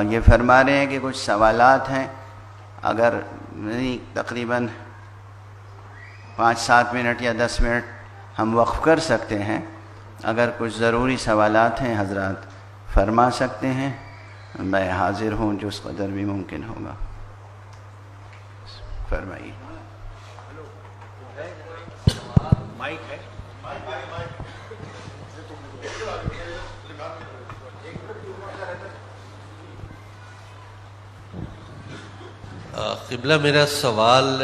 یہ فرما رہے ہیں کہ کچھ سوالات ہیں، اگر تقریباً 5-7 منٹ یا 10 منٹ ہم وقف کر سکتے ہیں. اگر کچھ ضروری سوالات ہیں حضرات فرما سکتے ہیں، میں حاضر ہوں جو اس قدر بھی ممکن ہوگا. فرمائیے. قبلہ میرا سوال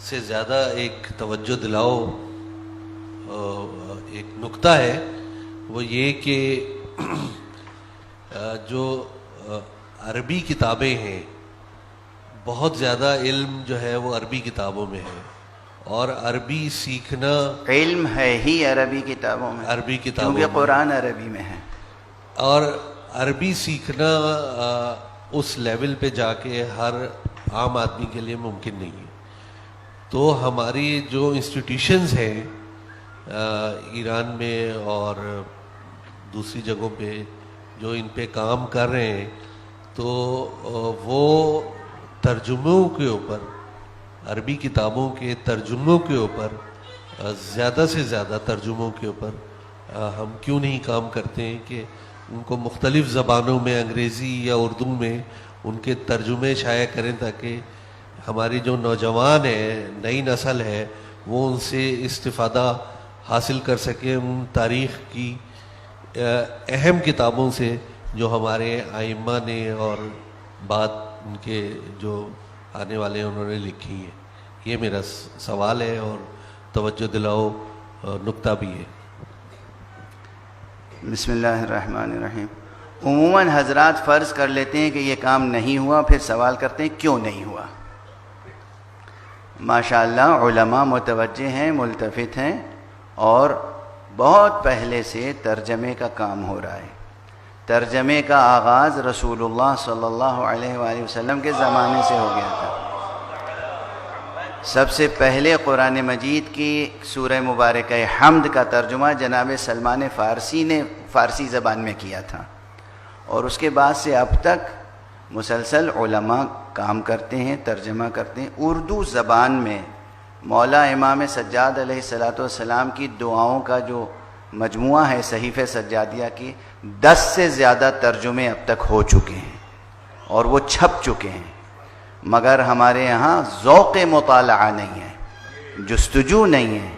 سے زیادہ ایک توجہ دلاؤ ایک نکتہ ہے، وہ یہ کہ جو عربی کتابیں ہیں بہت زیادہ علم جو ہے وہ عربی کتابوں میں ہے، اور عربی سیکھنا علم ہے ہی عربی کتابوں میں، عربی کتابوں کیونکہ میں، قرآن عربی میں ہے، اور عربی سیکھنا اس لیول پہ جا کے ہر عام آدمی کے لیے ممکن نہیں ہے. تو ہماری جو انسٹیٹیوشنز ہیں ایران میں اور دوسری جگہوں پہ جو ان پہ کام کر رہے ہیں، تو وہ ترجموں کے اوپر، عربی کتابوں کے ترجموں کے اوپر، زیادہ سے زیادہ ترجموں کے اوپر ہم کیوں نہیں کام کرتے ہیں کہ ان کو مختلف زبانوں میں، انگریزی یا اردو میں ان کے ترجمے شائع کریں، تاکہ ہماری جو نوجوان ہے، نئی نسل ہے، وہ ان سے استفادہ حاصل کر سکے ان تاریخ کی اہم کتابوں سے جو ہمارے ائمہ نے اور بعد ان کے جو آنے والے انہوں نے لکھی ہیں. یہ میرا سوال ہے اور توجہ دلاؤ نکتہ بھی ہے. بسم اللہ الرحمن الرحیم. عموماً حضرات فرض کر لیتے ہیں کہ یہ کام نہیں ہوا، پھر سوال کرتے ہیں کیوں نہیں ہوا. ماشاءاللہ علماء متوجہ ہیں، ملتفت ہیں، اور بہت پہلے سے ترجمے کا کام ہو رہا ہے. ترجمے کا آغاز رسول اللہ صلی اللہ علیہ وآلہ وسلم کے زمانے سے ہو گیا تھا. سب سے پہلے قرآن مجید کی سورہ مبارکہ حمد کا ترجمہ جناب سلمان فارسی نے فارسی زبان میں کیا تھا، اور اس کے بعد سے اب تک مسلسل علماء کام کرتے ہیں، ترجمہ کرتے ہیں. اردو زبان میں مولا امام سجاد علیہ السلام کی دعاؤں کا جو مجموعہ ہے صحیفہ سجادیہ کی، 10 سے زیادہ ترجمے اب تک ہو چکے ہیں اور وہ چھپ چکے ہیں. مگر ہمارے یہاں ذوق مطالعہ نہیں ہے، جستجو نہیں ہے،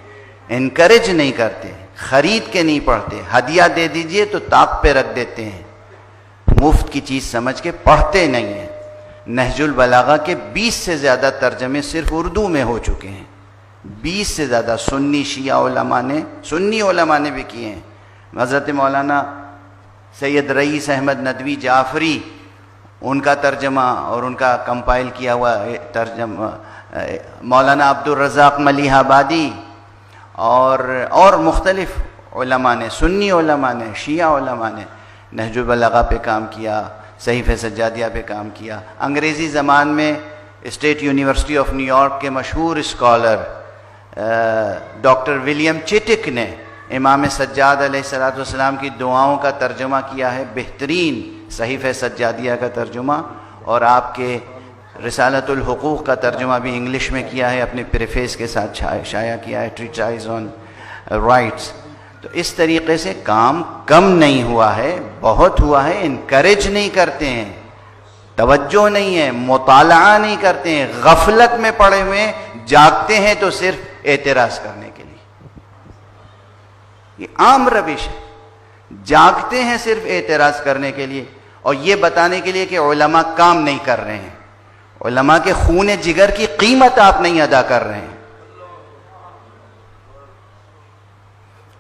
انکریج نہیں کرتے، خرید کے نہیں پڑھتے. ہدیہ دے دیجئے تو طاق پہ رکھ دیتے ہیں، مفت کی چیز سمجھ کے پڑھتے نہیں ہیں. نہج البلاغہ کے 20 سے زیادہ ترجمے صرف اردو میں ہو چکے ہیں، 20 سے زیادہ. سنی علماء نے بھی کیے ہیں. حضرت مولانا سید رئیس احمد ندوی جعفری، ان کا ترجمہ اور ان کا کمپائل کیا ہوا ترجمہ، مولانا عبد الرزاق ملیح آبادی اور مختلف علماء نے، سنی علماء نے، شیعہ علماء نے نہج البلاغہ پہ کام کیا، صحیفہ سجادیہ پہ کام کیا. انگریزی زبان میں state university of new York کے مشہور اسکالر ڈاکٹر ولیم چٹک نے امام سجاد علیہ السلام کی دعاؤں کا ترجمہ کیا ہے، بہترین صحیفہ سجادیہ کا ترجمہ، اور آپ کے رسالۃ الحقوق کا ترجمہ بھی انگلش میں کیا ہے، اپنے پریفیس کے ساتھ شائع کیا ہے، ٹریٹائز آن رائٹس. تو اس طریقے سے کام کم نہیں ہوا ہے، بہت ہوا ہے. انکریج نہیں کرتے ہیں، توجہ نہیں ہے، مطالعہ نہیں کرتے ہیں، غفلت میں پڑے ہوئے، جاگتے ہیں تو صرف اعتراض کرنے کے لیے. یہ عام روش ہے، جاگتے ہیں صرف اعتراض کرنے کے لیے اور یہ بتانے کے لیے کہ علماء کام نہیں کر رہے ہیں. علماء کے خون جگر کی قیمت آپ نہیں ادا کر رہے ہیں.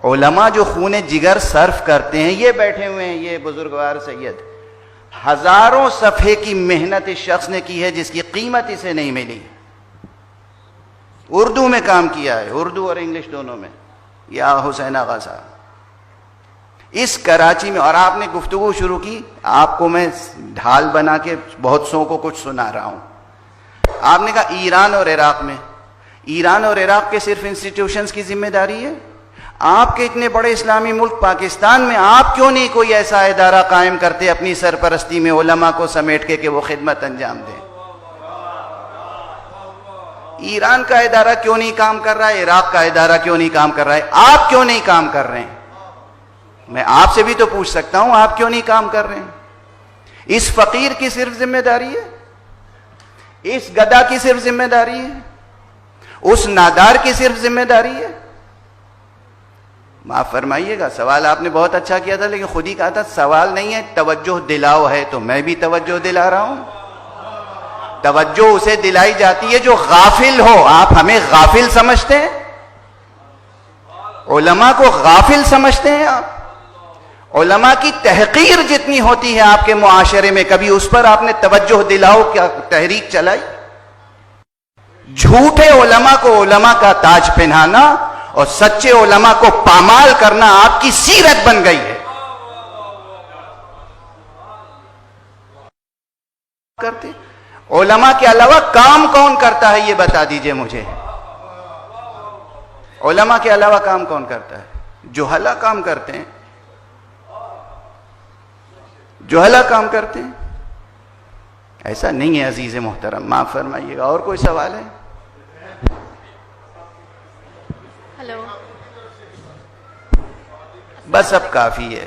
علماء جو خون جگر صرف کرتے ہیں، یہ بیٹھے ہوئے ہیں، یہ بزرگوار سید، ہزاروں صفحے کی محنت اس شخص نے کی ہے جس کی قیمت اسے نہیں ملی. اردو میں کام کیا ہے، اردو اور انگلش دونوں میں. یا حسین آغا صاحب اس کراچی میں، اور آپ نے گفتگو شروع کی، آپ کو میں ڈھال بنا کے بہت سو کو کچھ سنا رہا ہوں. آپ نے کہا ایران اور عراق میں، ایران اور عراق کے صرف انسٹیٹیوشنز کی ذمہ داری ہے. آپ کے اتنے بڑے اسلامی ملک پاکستان میں آپ کیوں نہیں کوئی ایسا ادارہ قائم کرتے اپنی سرپرستی میں علماء کو سمیٹ کے کہ وہ خدمت انجام دیں؟ ایران کا ادارہ کیوں نہیں کام کر رہا ہے؟ عراق کا ادارہ کیوں نہیں کام کر رہا ہے؟ آپ کیوں نہیں کام کر رہے ہیں؟ میں آپ سے بھی تو پوچھ سکتا ہوں، آپ کیوں نہیں کام کر رہے ہیں؟ اس فقیر کی صرف ذمہ داری ہے؟ اس گدھا کی صرف ذمہ داری ہے؟ اس نادار کی صرف ذمہ داری ہے؟ معاف فرمائیے گا، سوال آپ نے بہت اچھا کیا تھا، لیکن خود ہی کہا تھا سوال نہیں ہے، توجہ دلاؤ ہے، تو میں بھی توجہ دلا رہا ہوں۔ توجہ اسے دلائی جاتی ہے جو غافل ہو۔ آپ ہمیں غافل سمجھتے ہیں؟ علماء کو غافل سمجھتے ہیں آپ؟ علماء کی تحقیر جتنی ہوتی ہے آپ کے معاشرے میں، کبھی اس پر آپ نے توجہ دلاؤ کیا تحریک چلائی؟ جھوٹے علماء کو علماء کا تاج پہنانا اور سچے علماء کو پامال کرنا آپ کی سیرت بن گئی ہے۔ کرتے علماء کے علاوہ کام کون کرتا ہے یہ بتا دیجئے مجھے۔ علماء کے علاوہ کام کون کرتا ہے؟ جہلا کام کرتے ہیں، جہلا کام کرتے ہیں۔ ایسا نہیں ہے عزیز محترم، معاف فرمائیے گا۔ اور کوئی سوال ہے؟ ہلو، بس اب کافی ہے۔